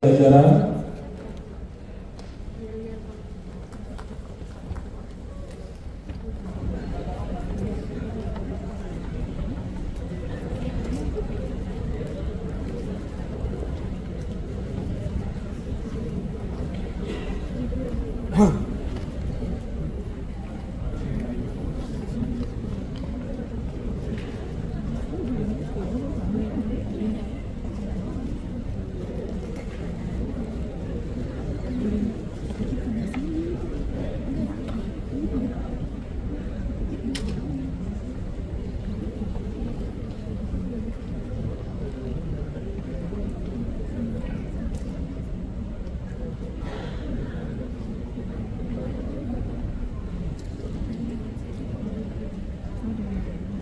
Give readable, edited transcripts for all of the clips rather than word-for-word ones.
Jajaran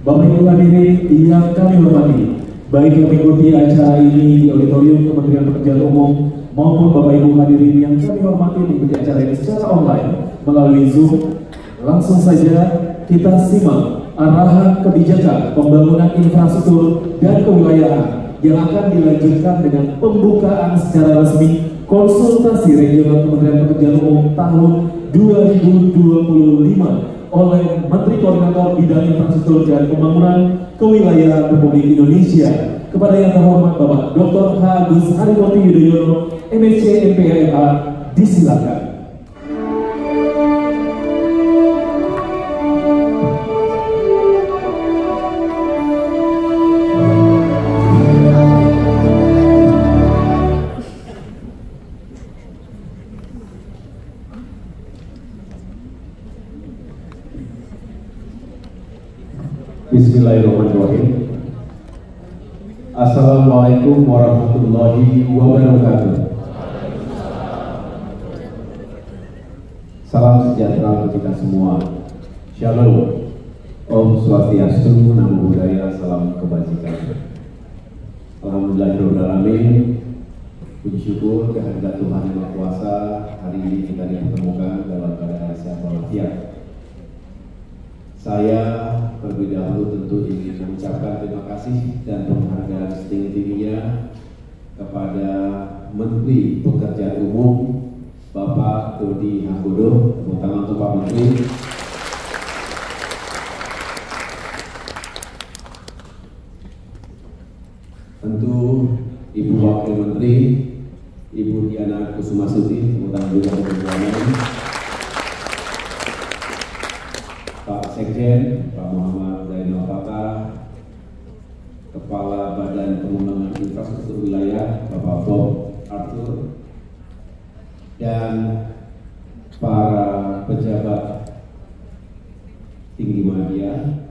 Bapak Ibu hadirin yang kami hormati, baik yang mengikuti acara ini di Auditorium Kementerian Pekerjaan Umum maupun Bapak Ibu hadirin yang kami hormati mengikuti acara ini secara online melalui Zoom, langsung saja kita simak arahan kebijakan pembangunan infrastruktur dan kewilayahan yang akan dilanjutkan dengan pembukaan secara resmi konsultasi regional Kementerian Pekerjaan Umum tahun 2025 oleh Menteri Koordinator Bidang Infrastruktur dan Pembangunan Kewilayahan Republik Indonesia kepada yang terhormat Bapak Dr. H. Agus Harimurti Yudhoyono, MSc MPLA, disilakan. Bismillahirrahmanirrahim. Assalamualaikum warahmatullahi wabarakatuh. Salam sejahtera untuk kita semua. Shalom. Om Swastiastu, Namo Buddhaya, salam kebajikan. Alhamdulillahirrahmanirrahim. Puji syukur kehadirat Tuhan Yang Maha Kuasa, hari ini kita dipertemukan dalam keadaan sehat walafiat. Saya terlebih dahulu tentu ingin mengucapkan terima kasih dan penghargaan setinggi-tingginya kepada Menteri Pekerjaan Umum Bapak Dodi Hanggodo. Tepuk tangan untuk Pak Menteri. Tentu Ibu Wakil Menteri, Ibu Diana Kusumasudi, tepuk tangan juga untuk beliau. Pak Sekjen, Pak Muhammad Zainal Fatah, Kepala Badan Pengembangan Infrastruktur Wilayah, Bapak Bob Arthur, dan para pejabat tinggi media,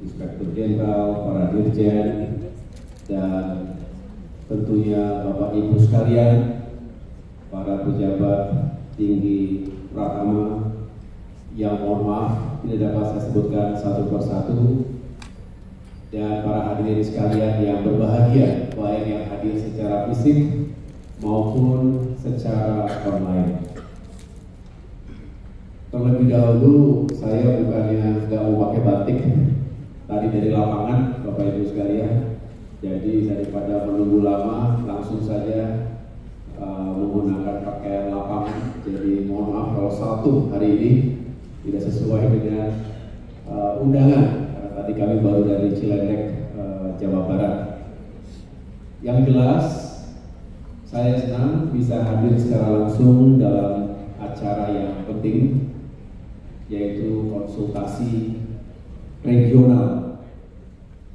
Inspektur Jenderal, para dirjen, dan tentunya Bapak Ibu sekalian, para pejabat tinggi Pratama, yang mohon maaf tidak dapat saya sebutkan satu persatu, dan para hadirin sekalian yang berbahagia, baik yang hadir secara fisik maupun secara online. Terlebih dahulu saya bukannya nggak mau pakai batik tadi dari lapangan, Bapak Ibu sekalian. Jadi daripada menunggu lama, langsung saja menggunakan pakaian lapangan. Jadi mohon maaf kalau satu hari ini tidak sesuai dengan undangan, karena tadi kami baru dari Ciledug, Jawa Barat. Yang jelas, saya senang bisa hadir secara langsung dalam acara yang penting, yaitu konsultasi regional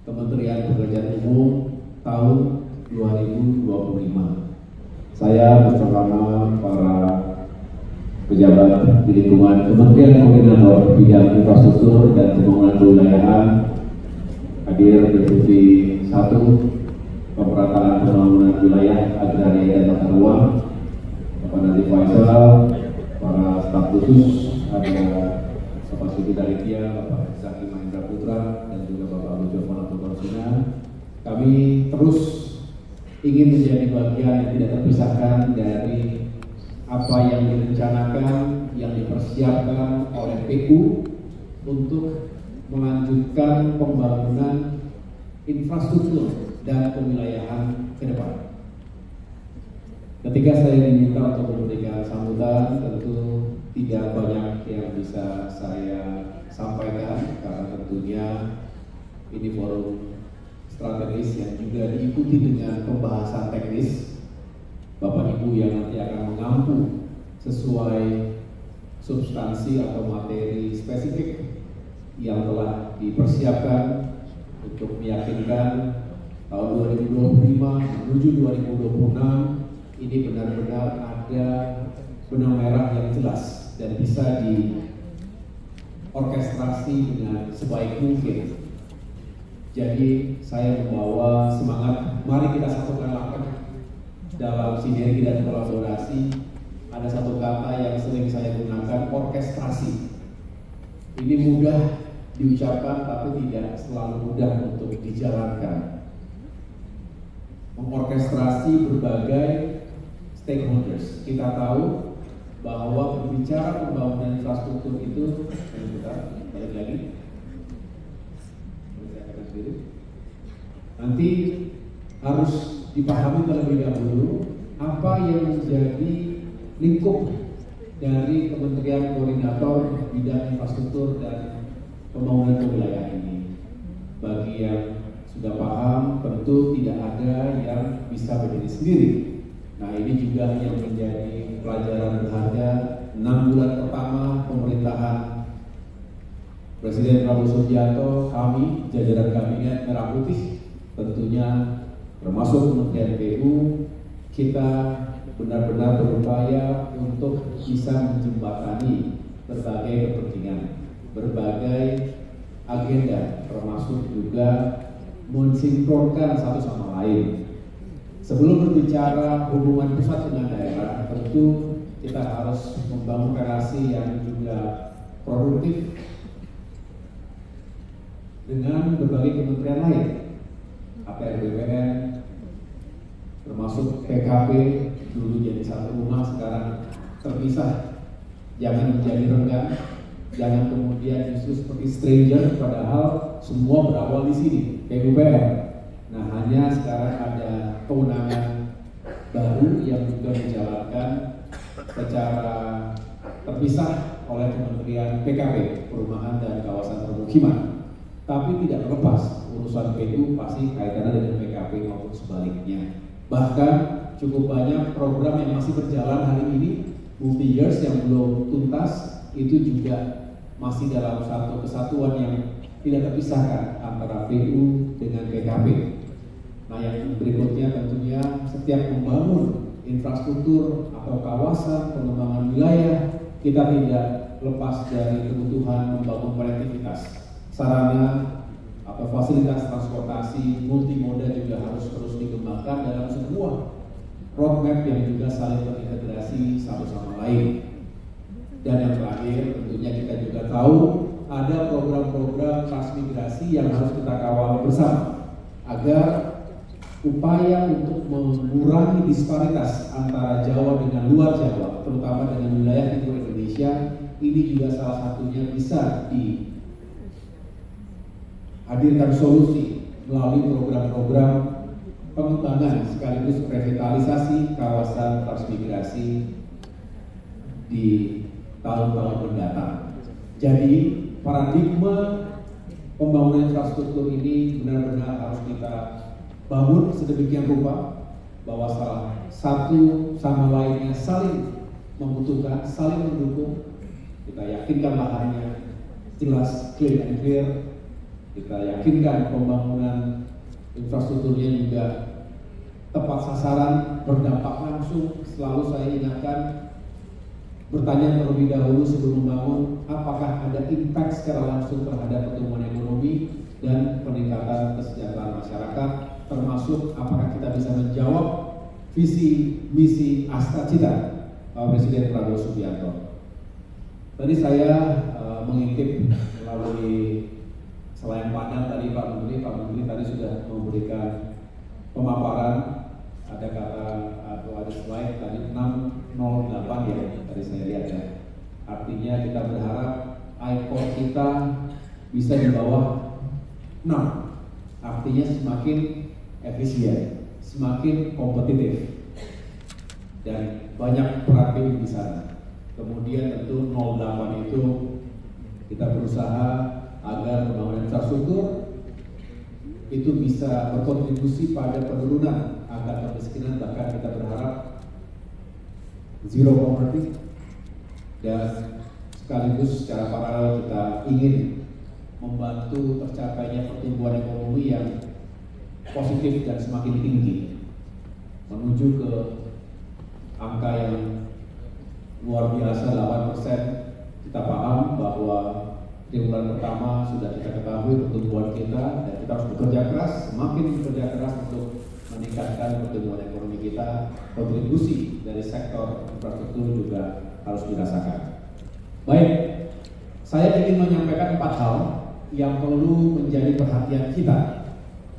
Kementerian Pekerjaan Umum tahun 2025. Saya bersama para pejabat di lingkungan Kementerian Koordinator Bidang Infrastruktur dan Pembangunan Kewilayahan hadir di Divisi 1 Pemerataan Pembangunan Wilayah Agraria dan Tata Ruang, Bapak Nadif Faisal, para staf khusus, ada Bapak Sudi Daritia, Bapak Zaki Mahendra Putra, dan juga Bapak Abu Jofan Abdul. Kami terus ingin menjadi bagian yang tidak terpisahkan dari apa yang direncanakan, yang dipersiapkan oleh PU untuk melanjutkan pembangunan infrastruktur dan kewilayahan ke depan. Ketika saya diminta untuk memberikan sambutan, tentu tidak banyak yang bisa saya sampaikan karena tentunya ini forum strategis yang juga diikuti dengan pembahasan teknis Bapak Ibu yang nanti akan mengampu sesuai substansi atau materi spesifik yang telah dipersiapkan untuk meyakinkan tahun 2025 menuju 2026 ini benar-benar ada benang merah yang jelas dan bisa diorkestrasi dengan sebaik mungkin. Jadi saya membawa semangat, mari kita satukan langkah dalam sinergi dan kolaborasi. Ada satu kata yang sering saya gunakan, orkestrasi. Ini mudah diucapkan tapi tidak selalu mudah untuk dijalankan. Mengorkestrasi berbagai stakeholders. Kita tahu bahwa berbicara pembangunan infrastruktur itu, balik lagi. Nanti harus dipahami terlebih dahulu apa yang menjadi lingkup dari Kementerian Koordinator Bidang Infrastruktur dan Pembangunan Wilayah ini. Bagi yang sudah paham, tentu tidak ada yang bisa berdiri sendiri. Nah, ini juga yang menjadi pelajaran berharga 6 bulan pertama pemerintahan Presiden Prabowo Subianto, kami, jajaran Kabinet Merah Putih, tentunya termasuk Kementerian PU, kita benar-benar berupaya untuk bisa menjembatani berbagai kepentingan, berbagai agenda, termasuk juga mensinkronkan satu sama lain. Sebelum berbicara hubungan pusat dengan daerah, tentu kita harus membangun relasi yang juga produktif dengan berbagai kementerian lain, APR BPN, termasuk PKP, dulu jadi satu rumah, sekarang terpisah. Jangan menjadi renggang, jangan kemudian justru seperti stranger, padahal semua berawal di sini, PUPR. Nah, hanya sekarang ada kewenangan baru yang juga dijalankan secara terpisah oleh Kementerian PKP, Perumahan dan Kawasan Permukiman. Tapi tidak terlepas urusan PU pasti kaitannya dengan PKP maupun sebaliknya. Bahkan cukup banyak program yang masih berjalan hari ini, multi years yang belum tuntas, itu juga masih dalam satu kesatuan yang tidak terpisahkan antara PU dengan PKP. Nah, yang berikutnya tentunya setiap membangun infrastruktur atau kawasan pengembangan wilayah, kita tidak lepas dari kebutuhan membangun konektivitas. Sarana atau fasilitas transportasi multimoda juga harus terus dikembangkan dalam sebuah roadmap yang juga saling terintegrasi satu sama lain. Dan yang terakhir, tentunya kita juga tahu ada program-program transmigrasi yang harus kita kawal bersama agar upaya untuk mengurangi disparitas antara Jawa dengan luar Jawa, terutama dengan wilayah timur Indonesia, ini juga salah satunya bisa dihadirkan solusi melalui program-program pengembangan sekaligus revitalisasi kawasan transmigrasi di tahun-tahun mendatang. Jadi paradigma pembangunan infrastruktur ini benar-benar harus kita bangun sedemikian rupa bahwa salah satu sama lainnya saling membutuhkan, saling mendukung. Kita yakinkan lahannya jelas, clear and clear. Kita yakinkan pembangunan infrastrukturnya juga tepat sasaran, berdampak langsung. Selalu saya ingatkan, bertanya terlebih dahulu sebelum membangun, apakah ada impact secara langsung terhadap pertumbuhan ekonomi dan peningkatan kesejahteraan masyarakat, termasuk apakah kita bisa menjawab visi, misi, astra-cita Presiden Prabowo Subianto. Tadi saya mengintip melalui selain pandang tadi Pak Menteri tadi sudah memberikan pemaparan, ada kata atau ada slide tadi 608 ya, tadi saya lihat ya. Artinya kita berharap IPOR kita bisa di bawah 6, artinya semakin efisien, semakin kompetitif. dan banyak peran PU di sana. Kemudian tentu 08 itu kita berusaha agar pembangunan infrastruktur itu bisa berkontribusi pada penurunan angka kemiskinan, bahkan kita berharap zero poverty, dan sekaligus secara paralel kita ingin membantu tercapainya pertumbuhan ekonomi yang positif dan semakin tinggi menuju ke angka yang luar biasa 8%. Kita paham bahwa triwulan pertama sudah kita ketahui pertumbuhan kita, dan kita harus bekerja keras, semakin bekerja keras untuk meningkatkan pertumbuhan ekonomi kita. Kontribusi dari sektor infrastruktur juga harus dirasakan. Baik, saya ingin menyampaikan 4 hal yang perlu menjadi perhatian kita,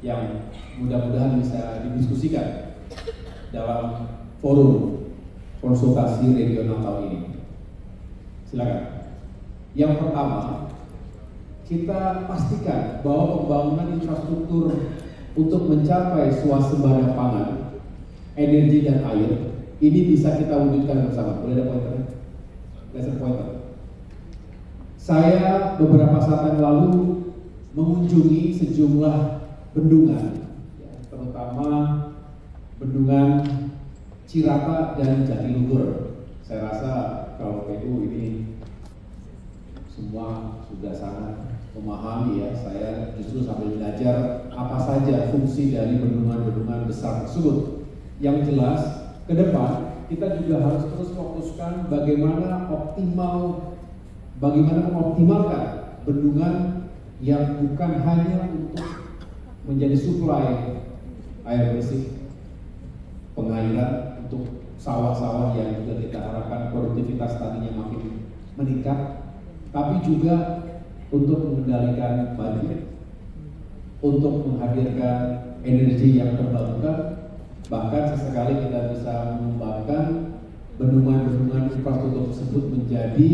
yang mudah-mudahan bisa didiskusikan dalam forum konsultasi regional tahun ini. Silakan. Yang pertama, kita pastikan bahwa pembangunan infrastruktur untuk mencapai swasembada pangan, energi dan air ini bisa kita wujudkan bersama. Boleh ada pointer? Laser pointer. Saya beberapa saat yang lalu mengunjungi sejumlah bendungan, terutama bendungan Cirata dan Jatiluhur. Saya rasa kalau PU ini semua sudah sangat memahami ya. Saya justru sambil belajar apa saja fungsi dari bendungan-bendungan besar tersebut. Yang jelas, ke depan kita juga harus terus fokuskan bagaimana mengoptimalkan bendungan yang bukan hanya untuk menjadi suplai air bersih, pengairan untuk sawah-sawah yang juga kita harapkan produktivitas tadinya makin meningkat, tapi juga untuk mengendalikan banjir, untuk menghadirkan energi yang terbarukan, bahkan sesekali kita bisa mengembangkan bendungan-bendungan infrastruktur tersebut menjadi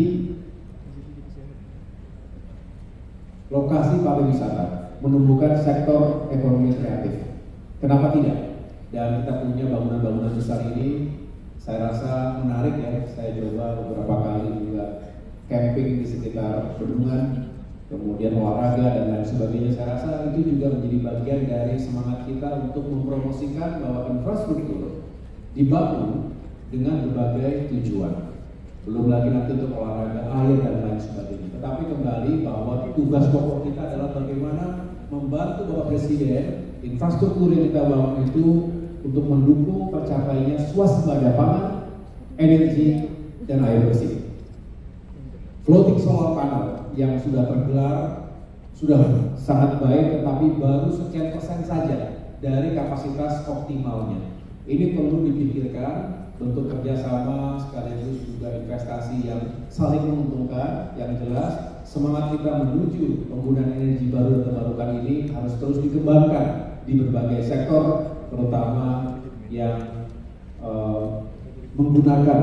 lokasi pariwisata, menumbuhkan sektor ekonomi kreatif. Kenapa tidak? Dan kita punya bangunan-bangunan besar ini, saya rasa menarik ya. Saya coba beberapa kali juga camping di sekitar bendungan, kemudian olahraga dan lain sebagainya. Saya rasa itu juga menjadi bagian dari semangat kita untuk mempromosikan bahwa infrastruktur dibangun dengan berbagai tujuan. Belum lagi nanti untuk olahraga, air dan lain sebagainya. Tetapi kembali bahwa tugas pokok kita adalah bagaimana membantu Bapak Presiden infrastruktur yang kita bangun itu untuk mendukung tercapainya swasembada pangan, energi dan air bersih. Floating solar panel yang sudah tergelar sudah sangat baik, tetapi baru sekian persen saja dari kapasitas optimalnya. Ini perlu dipikirkan bentuk kerjasama sekaligus juga investasi yang saling menguntungkan. Yang jelas semangat kita menuju penggunaan energi baru dan terbarukan ini harus terus dikembangkan di berbagai sektor, terutama yang menggunakan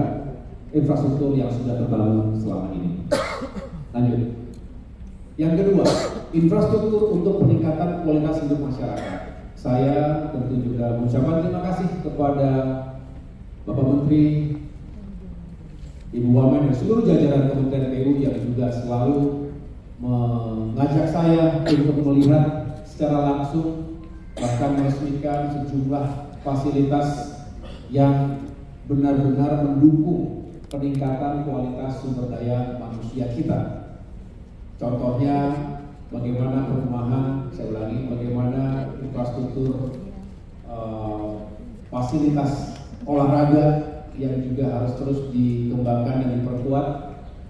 infrastruktur yang sudah terbangun selama ini. Lanjut. Yang kedua, infrastruktur untuk peningkatan kualitas hidup masyarakat. Saya tentu juga mengucapkan terima kasih kepada Bapak Menteri, Ibu Wamen dan seluruh jajaran Kementerian PU yang juga selalu mengajak saya untuk melihat secara langsung, bahkan meresmikan sejumlah fasilitas yang benar-benar mendukung peningkatan kualitas sumber daya manusia kita. Contohnya bagaimana perumahan, saya ulangi, bagaimana infrastruktur fasilitas olahraga yang juga harus terus dikembangkan dan diperkuat.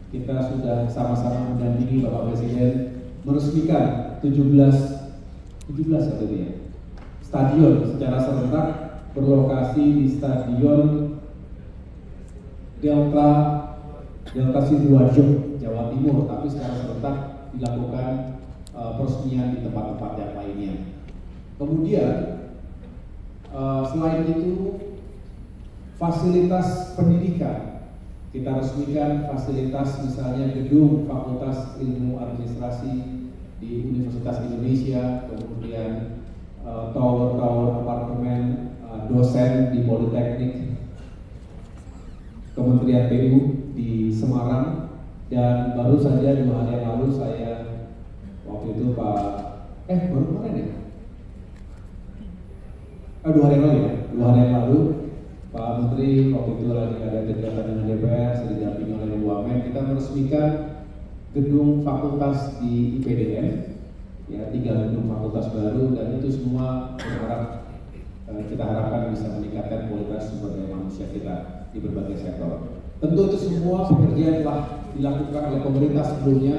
Kita sudah sama-sama mendampingi Bapak Presiden meresmikan 17 stadion secara serentak berlokasi di Stadion Delta Sidoarjo, Jawa Timur, tapi secara serentak dilakukan peresmian di tempat-tempat yang lainnya. Kemudian selain itu fasilitas pendidikan, kita resmikan fasilitas misalnya gedung Fakultas Ilmu Administrasi di Universitas Indonesia, kemudian tower apartemen dosen di Politeknik, Kementerian PU di Semarang, dan baru saja 2 hari yang lalu saya waktu itu baru kemarin ya? 2 hari yang lalu ya? 2 hari yang lalu Pak Menteri waktu itu lagi ada kegiatan dengan DPR, saya didampingi oleh Wamen, kita meresmikan gedung fakultas di IPDN, ya 3 gedung fakultas baru, dan itu semua kita harapkan bisa meningkatkan kualitas sumber daya manusia kita di berbagai sektor. Tentu itu semua pekerjaan telah dilakukan oleh pemerintah sebelumnya,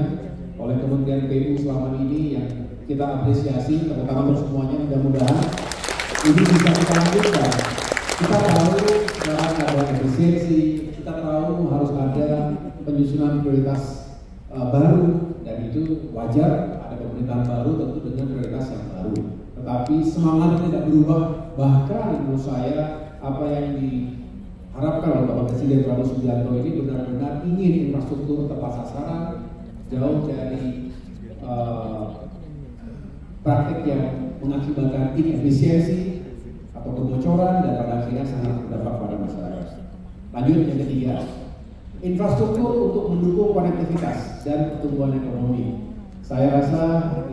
oleh Kementerian PU selama ini yang kita apresiasi, terutama untuk semuanya. Mudah-mudahan ini bisa kita lanjutkan. Kita tahu sekarang ada efisiensi, kita tahu harus ada penyusunan prioritas baru, dan itu wajar, ada pemerintahan baru tentu dengan prioritas yang baru. Tetapi semangat tidak berubah, bahkan menurut saya apa yang diharapkan oleh Bapak Presiden Prabowo Subianto ini benar-benar ingin infrastruktur tepat sasaran, jauh dari praktek yang mengakibatkan inefisiensi atau kebocoran dan pada akhirnya sangat berdampak pada masyarakat. Lanjut yang ketiga, infrastruktur untuk mendukung konektivitas dan pertumbuhan ekonomi. Saya rasa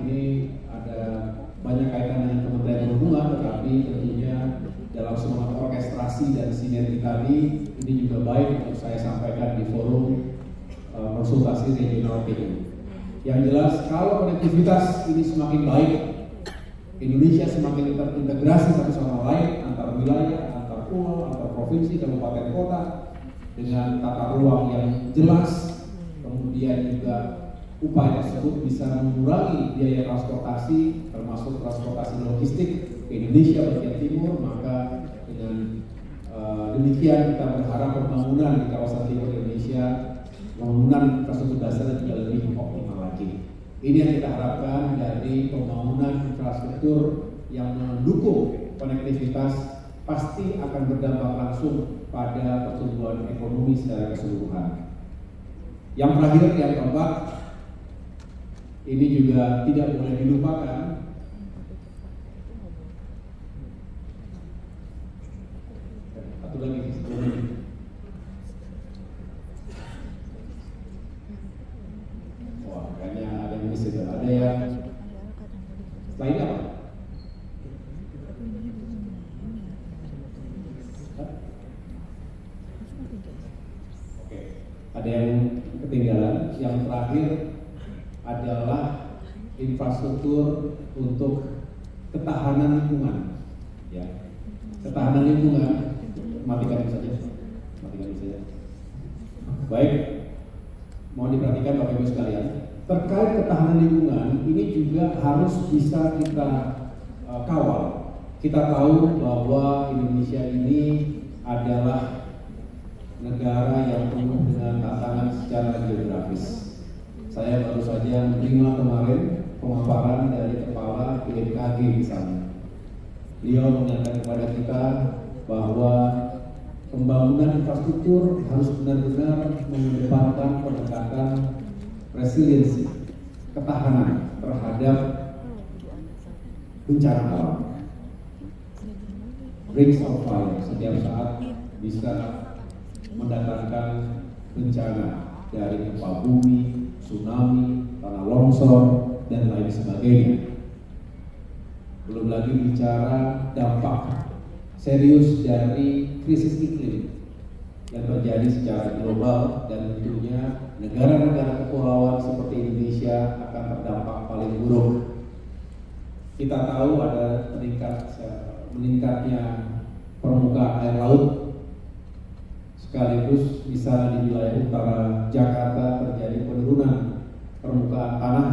ini ada banyak kaitan dengan Kementerian Perhubungan, tetapi tentunya dalam semangat orkestrasi dan sinergi tadi, ini juga baik untuk saya sampaikan di forum konsultasi regional PU. Yang jelas, kalau konektivitas ini semakin baik, Indonesia semakin terintegrasi satu sama lain, antar wilayah, antar pulau, antar provinsi, kabupaten, kota, dengan tata ruang yang jelas, kemudian juga upaya tersebut bisa mengurangi biaya transportasi, termasuk transportasi logistik ke Indonesia bagian timur, maka dengan demikian kita berharap pembangunan di kawasan timur Indonesia, pembangunan infrastruktur dasar juga lebih optimal lagi. Ini yang kita harapkan dari pembangunan infrastruktur yang mendukung konektivitas, pasti akan berdampak langsung pada pertumbuhan ekonomi secara keseluruhan. Yang terakhir, yang keempat, ini juga tidak boleh dilupakan. Satu lagi, wah, kayaknya ada yang miss itu. Ada yang lainnya apa? Oke, ada yang ketinggalan. Yang terakhir adalah infrastruktur untuk ketahanan lingkungan, ya. Ketahanan lingkungan, matikan saja. Baik, mohon diperhatikan Bapak Ibu sekalian, terkait ketahanan lingkungan ini juga harus bisa kita kawal. Kita tahu bahwa Indonesia ini adalah negara yang penuh dengan tantangan secara geografis. Saya baru saja menerima kemarin pemaparan dari Kepala BMKG di sana. Beliau menyatakan kepada kita bahwa pembangunan infrastruktur harus benar-benar mengedepankan pendekatan resiliensi, ketahanan terhadap bencana alam. Rings of fire, setiap saat bisa mendatangkan bencana dari gempa bumi, tsunami, tanah longsor, dan lain sebagainya. Belum lagi bicara dampak serius dari krisis iklim yang terjadi secara global, dan tentunya negara-negara kepulauan seperti Indonesia akan terdampak paling buruk. Kita tahu ada meningkatnya permukaan air laut, sekaligus bisa di wilayah utara Jakarta terjadi penurunan permukaan tanah,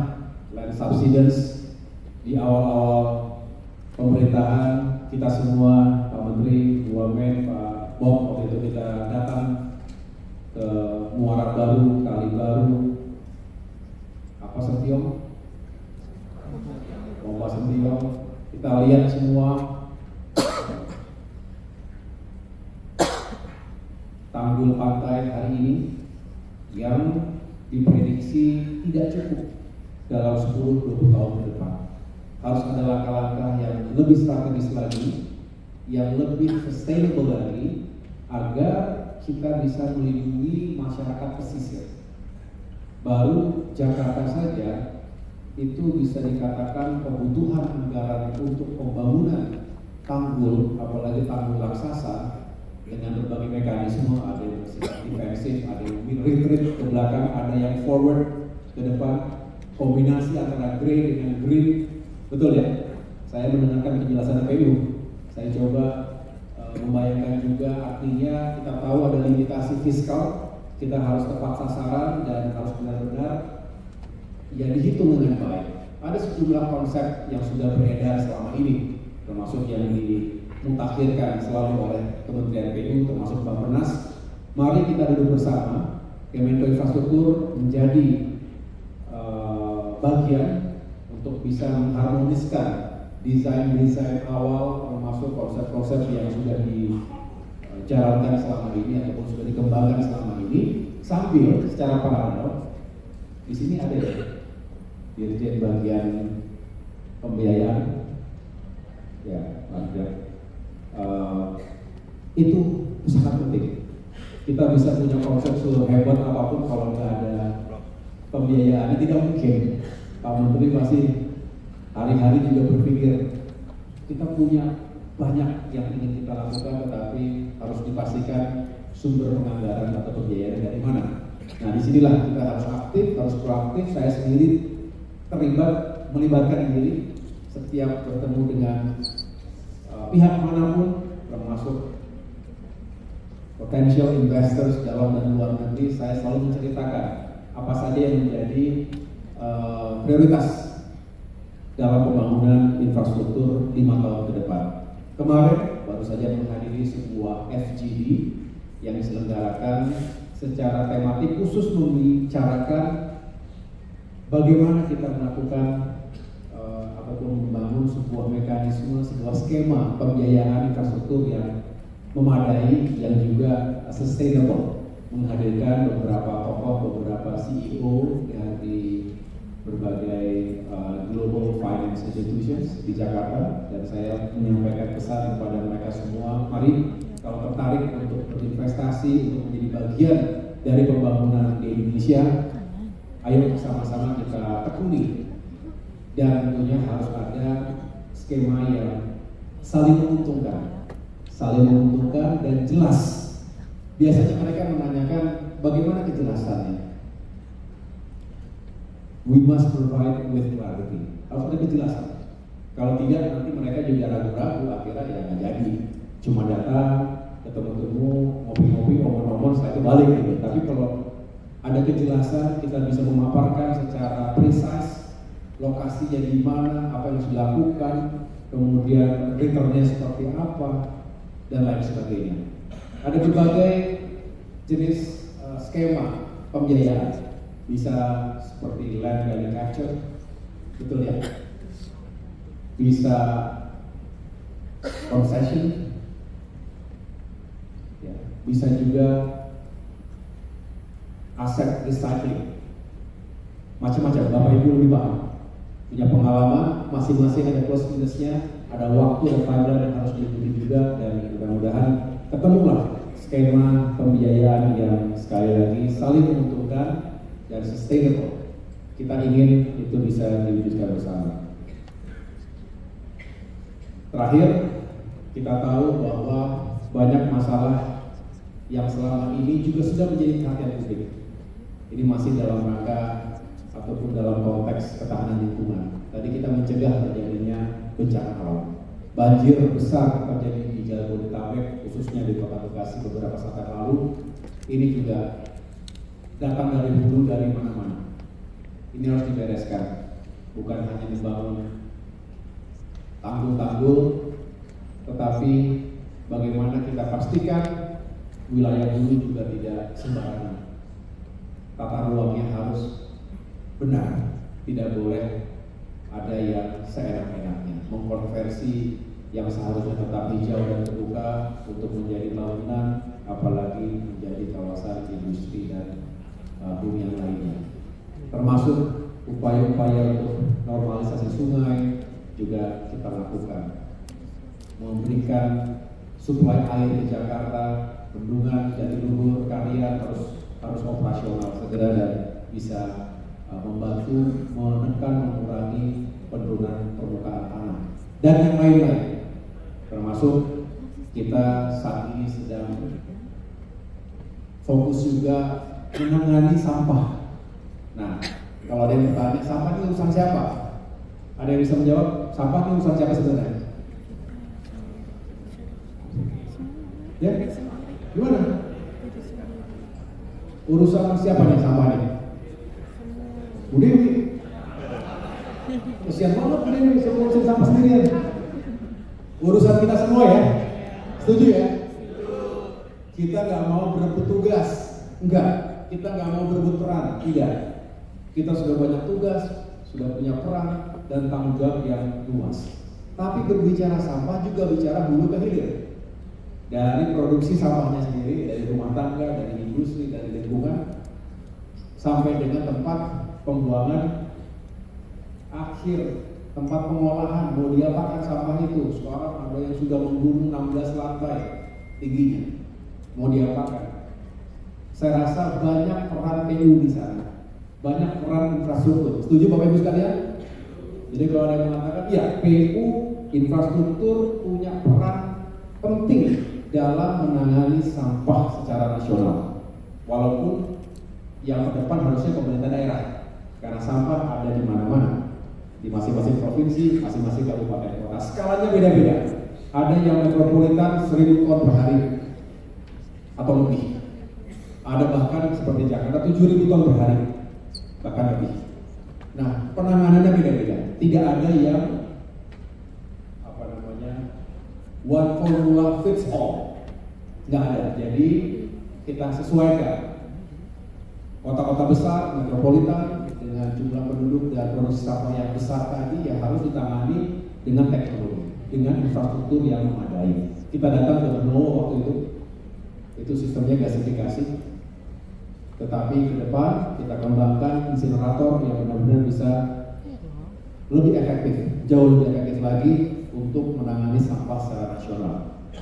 land subsidence. Di awal-awal pemerintahan kita semua, Pak Menteri, Wamen, Pak Bob, waktu itu kita datang ke Muara Baru, Kali Baru, apa Sentiong, Pompa Sentiong, kita lihat semua tanggul pantai hari ini yang diprediksi tidak cukup dalam 10-20 tahun ke depan. Harus ada langkah-langkah yang lebih strategis lagi, yang lebih sustainable lagi, agar kita bisa melindungi masyarakat pesisir. Baru Jakarta saja itu bisa dikatakan kebutuhan anggaran untuk pembangunan tanggul, apalagi tanggul raksasa dengan berbagai mekanisme, ada yang bersifat defensif, ada yang retreat ke belakang, ada yang forward ke depan, kombinasi antara grey dengan green. Betul ya? Saya mendengarkan penjelasan PU, saya coba membayangkan juga, artinya kita tahu ada limitasi fiskal, kita harus tepat sasaran dan harus benar-benar ya dihitung dengan baik. Ada sejumlah konsep yang sudah beredar selama ini, termasuk yang dimutakhirkan selalu oleh Kementerian PU, termasuk Bappenas. Mari kita duduk bersama, Kemenko Infrastruktur menjadi bagian untuk bisa mengharmoniskan desain-desain awal, termasuk konsep-konsep yang sudah dijalankan selama ini ataupun sudah dikembangkan selama ini, sambil secara paralel di sini ada ya Dirjen bagian pembiayaan, ya, itu sangat penting. Kita bisa punya konsep sehebat apapun kalau nggak ada pembiayaan, tidak mungkin. Pak Menteri pasti hari-hari juga berpikir kita punya banyak yang ingin kita lakukan, tetapi harus dipastikan sumber penganggaran atau pembiayaan dari mana. Nah, disinilah kita harus aktif, harus proaktif. Saya sendiri terlibat, melibatkan diri setiap bertemu dengan pihak manapun, termasuk potential investors dalam dan luar negeri. Saya selalu menceritakan apa saja yang menjadi prioritas dalam pembangunan infrastruktur 5 tahun ke depan. Kemarin baru saja menghadiri sebuah FGD yang diselenggarakan secara tematik khusus membicarakan bagaimana kita melakukan ataupun membangun sebuah mekanisme, sebuah skema pembiayaan infrastruktur yang memadai, yang juga sustainable, menghadirkan beberapa tokoh, beberapa CEO dari berbagai global finance institutions di Jakarta, dan saya menyampaikan pesan kepada mereka semua, mari kalau tertarik untuk berinvestasi, untuk menjadi bagian dari pembangunan di Indonesia, ayo bersama-sama kita tekuni, dan tentunya harus ada skema yang saling menguntungkan dan jelas. Biasanya mereka menanyakan bagaimana kejelasannya. We must provide with clarity. Harus ada kejelasan. Kalau tidak, nanti mereka juga ragu-ragu, akhirnya ya nggak jadi. Cuma datang, ketemu-temu, ngopi-ngopi, omong-omong, setelah itu balik gitu. Tapi kalau ada kejelasan, kita bisa memaparkan secara precise lokasinya di mana, apa yang harus dilakukan, kemudian returnnya seperti apa, dan lain sebagainya. Ada berbagai jenis skema pembiayaan, bisa seperti land value capture, betul ya, bisa concession, ya, bisa juga aset recycling, macam-macam. Bapak Ibu lebih paham, punya pengalaman, masing-masing ada plus minusnya, ada waktu dan timeline yang harus diikuti juga, dan mudah-mudahan ketemulah skema pembiayaan yang sekali lagi saling menguntungkan dan sustainable. Kita ingin itu bisa diwujudkan bersama. Terakhir, kita tahu bahwa banyak masalah yang selama ini juga sudah menjadi perhatian publik. Ini masih dalam rangka ataupun dalam konteks ketahanan lingkungan. Tadi kita mencegah terjadinya bencana alam. Banjir besar terjadi di Jabodetabek, khususnya di Kota Bekasi beberapa saat yang lalu. Ini juga datang dari hulu, dari mana-mana. Ini harus dibereskan, bukan hanya membangun tanggul-tanggul, tetapi bagaimana kita pastikan wilayah hulu juga tidak sembarangan. Tata ruangnya harus benar, tidak boleh ada yang seenak-enaknya, mengkonversi yang seharusnya tetap hijau dan terbuka untuk menjadi lautan, apalagi menjadi kawasan industri dan bumi yang lainnya. Termasuk upaya-upaya untuk normalisasi sungai juga kita lakukan, memberikan suplai air di Jakarta bendungan Jatiluhur, Kalian harus operasional segera dan bisa membantu menekan, mengurangi penurunan permukaan tanah dan yang lain-lain, termasuk kita saat ini sedang fokus juga menangani sampah. Nah, kalau ada yang bertanya, sampah ini urusan siapa? Ada yang bisa menjawab, sampah ini urusan siapa sebenarnya? Ya, gimana? Urusan siapa nih sampah ini? Bu Dewi. Kesian banget Bu Dewi, saya ngurusin sampah sendirian. Urusan kita semua ya? Setuju ya? Kita nggak mau berebut tugas, enggak. Kita nggak mau berebut peran, tidak. Kita sudah banyak tugas, sudah punya peran dan tanggung jawab yang luas. Tapi berbicara sampah juga bicara hulu ke hilir. Dari produksi sampahnya sendiri, dari rumah tangga, dari industri, dari lingkungan, sampai dengan tempat pembuangan akhir, tempat pengolahan, mau diapakan sampah itu. Sekarang ada yang sudah membunuh 16 lantai tingginya, mau diapakan. Saya rasa banyak peran PU di sana, banyak peran infrastruktur. Setuju Bapak Ibu sekalian? Jadi kalau ada yang mengatakan, ya PU infrastruktur punya peran penting dalam menangani sampah secara nasional. Walaupun yang terdepan harusnya pemerintah daerah, karena sampah ada di mana-mana, di masing-masing provinsi, masing-masing kabupaten kota. Skalanya beda-beda. Ada yang metropolitan 1000 ton per hari atau lebih. Ada bahkan seperti Jakarta 7000 ton per hari, bahkan lebih. Nah, penanganannya beda-beda. Tidak ada yang one formula fits all, nggak ada. Jadi kita sesuaikan kota-kota besar, metropolitan dengan jumlah penduduk dan produksi sampah yang besar tadi ya harus ditangani dengan teknologi, dengan infrastruktur yang memadai. Kita datang ke Benowo waktu itu sistemnya gasifikasi, tetapi ke depan kita kembangkan insinerator yang benar-benar bisa lebih efektif, jauh lebih efektif lagi untuk menangani sampah secara nasional.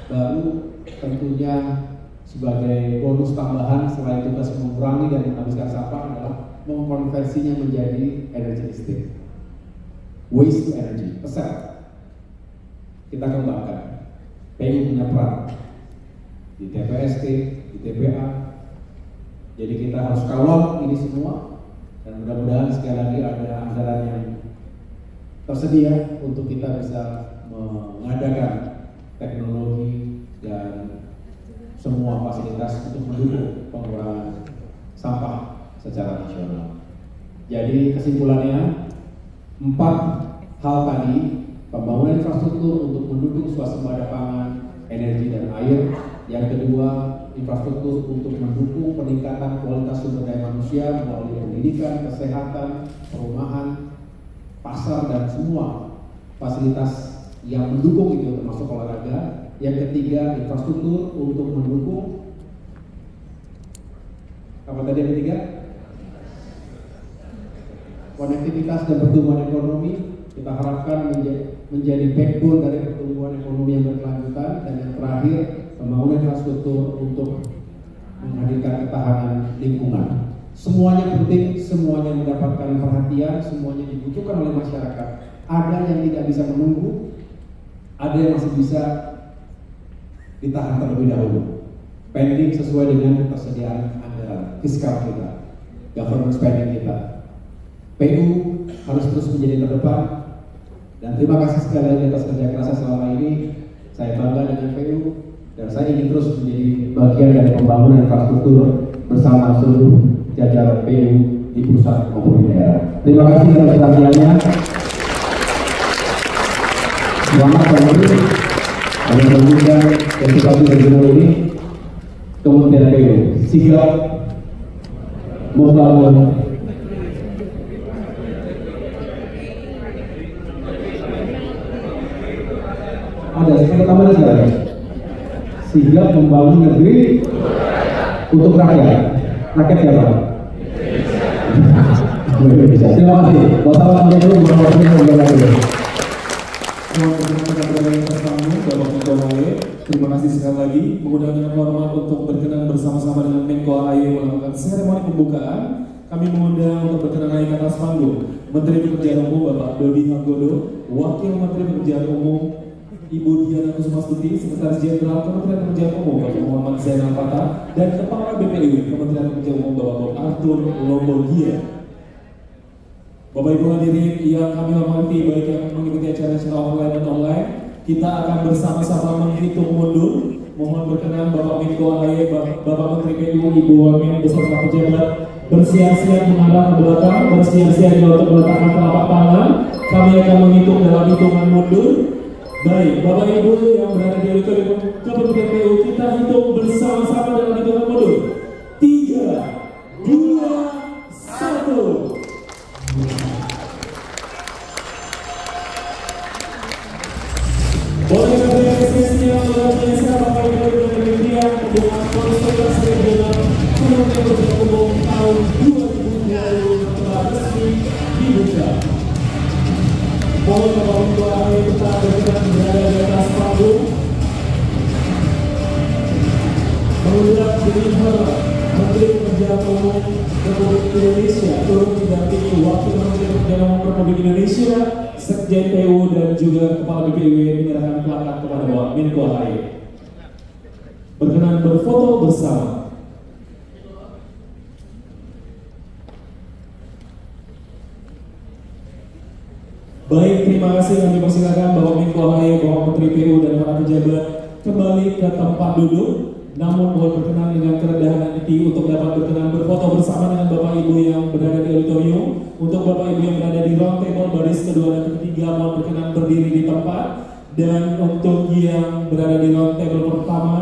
Baru tentunya sebagai bonus tambahan selain tugas mengurangi dan menghabiskan sampah adalah mengkonversinya menjadi energi listrik, waste to energy, pesel. Kita kembangkan. PU punya peran di TPST, di TPA. Jadi kita harus kawal ini semua dan mudah-mudahan sekali lagi ada anggaran yang tersedia untuk kita bisa mengadakan teknologi dan semua fasilitas untuk mendukung pengurangan sampah secara nasional. Jadi kesimpulannya 4 hal tadi: pembangunan infrastruktur untuk mendukung swasembada pangan, energi dan air. Yang kedua, infrastruktur untuk mendukung peningkatan kualitas sumber daya manusia melalui pendidikan, kesehatan, perumahan, pasar dan semua fasilitas yang mendukung itu termasuk olahraga. Yang ketiga, infrastruktur untuk mendukung apa tadi yang ketiga? Konektivitas dan pertumbuhan ekonomi. Kita harapkan menjadi backbone dari pertumbuhan ekonomi yang berkelanjutan. Dan yang terakhir, pembangunan infrastruktur untuk menghadirkan ketahanan lingkungan. Semuanya penting, semuanya mendapatkan perhatian, semuanya dibutuhkan oleh masyarakat. Ada yang tidak bisa menunggu, ada yang masih bisa ditahan terlebih dahulu. Pending sesuai dengan ketersediaan anggaran fiskal kita, government spending kita. PU harus terus menjadi terdepan. Dan terima kasih sekali lagi atas kerja kerasnya selama ini. Saya bangga dengan PU dan saya ingin terus menjadi bagian dari pembangunan infrastruktur bersama seluruh jajaran PU di pusat maupun di daerah. Terima kasih atas perhatiannya. Selamat pagi. Kami menunjukkan edukasi regional ini Kementerian PU sigap membangun ada tambahan sekali, sigap membangun negeri untuk rakyat. Rakyat siapa? Terima kasih. Wassalamualaikum warahmatullahi wabarakatuh. Mohon berkenan kepada yang pertama, Bapak Ketua Terima kasih sekali lagi. Mengundang dengan hormat untuk berkenan bersama-sama dengan Menko AHY melakukan seremoni pembukaan. Kami mengundang untuk berkenan naik ke atas panggung Menteri Pekerjaan Umum Bapak Dodi Hargodo, Wakil Menteri Pekerjaan Umum Ibu Diana Kusmastuti, Sekretaris Jenderal Kementerian Pekerjaan Umum Bapak Muhammad Zainal Fatah, dan Kepala BPU Kementerian Pekerjaan Umum Bapak Bob Arthur Lombogia. Bapak Ibu hadirin yang kami hormati, baik yang mengikuti acara secara offline dan online, kita akan bersama-sama menghitung mundur. Mohon berkenan Bapak Menko AHY, Bapak Menteri PU, Ibu Wamen beserta pejabat bersiap-siap mengarah ke belakang, bersiap-siap untuk meletakkan telapak tangan. Kami akan menghitung dalam hitungan mundur. Baik, Bapak Ibu yang berada di auditorium Kementerian PU, kita hitung bersama-sama dalam hitungan mundur. 3, 2, 1. Boleh apresiasi yang luar biasa Bapak Ibu dan Kementerian dengan konsultasi regional Kementerian Pekerjaan Umum tahun 2020 telah resmi dibuka. Mohon Bapak Ibu AHY tetap berkenan berada di atas panggung. Mengundang dengan hormat Menteri Pekerjaan Umum Republik Indonesia turut didampingi Wakil Menteri Pekerjaan Umum Republik Indonesia, Sekjen PU dan juga Kepala BPU menyerahkan plakat kepada Bapak Menko AHY. Berkenan berfoto bersama. Baik, terima kasih. Kami persilakan Bapak Menko AHY, Bapak Menteri PU dan para pejabat kembali ke tempat duduk. Namun mohon berkenan dengan kerendahan hati untuk dapat berkenan berfoto bersama dengan Bapak Ibu yang berada di auditorium. Untuk Bapak Ibu yang berada di round table baris kedua dan ketiga, mohon berkenan berdiri di tempat. Dan untuk yang berada di round table pertama,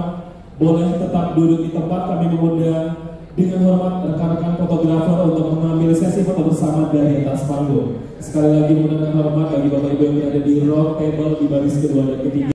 boleh tetap duduk di tempat. Kami mengundang dengan hormat rekan-rekan fotografer untuk mengambil sesi foto bersama dari atas panggung. Sekali lagi mengundang hormat bagi Bapak Ibu yang berada di round table di baris kedua dan ketiga.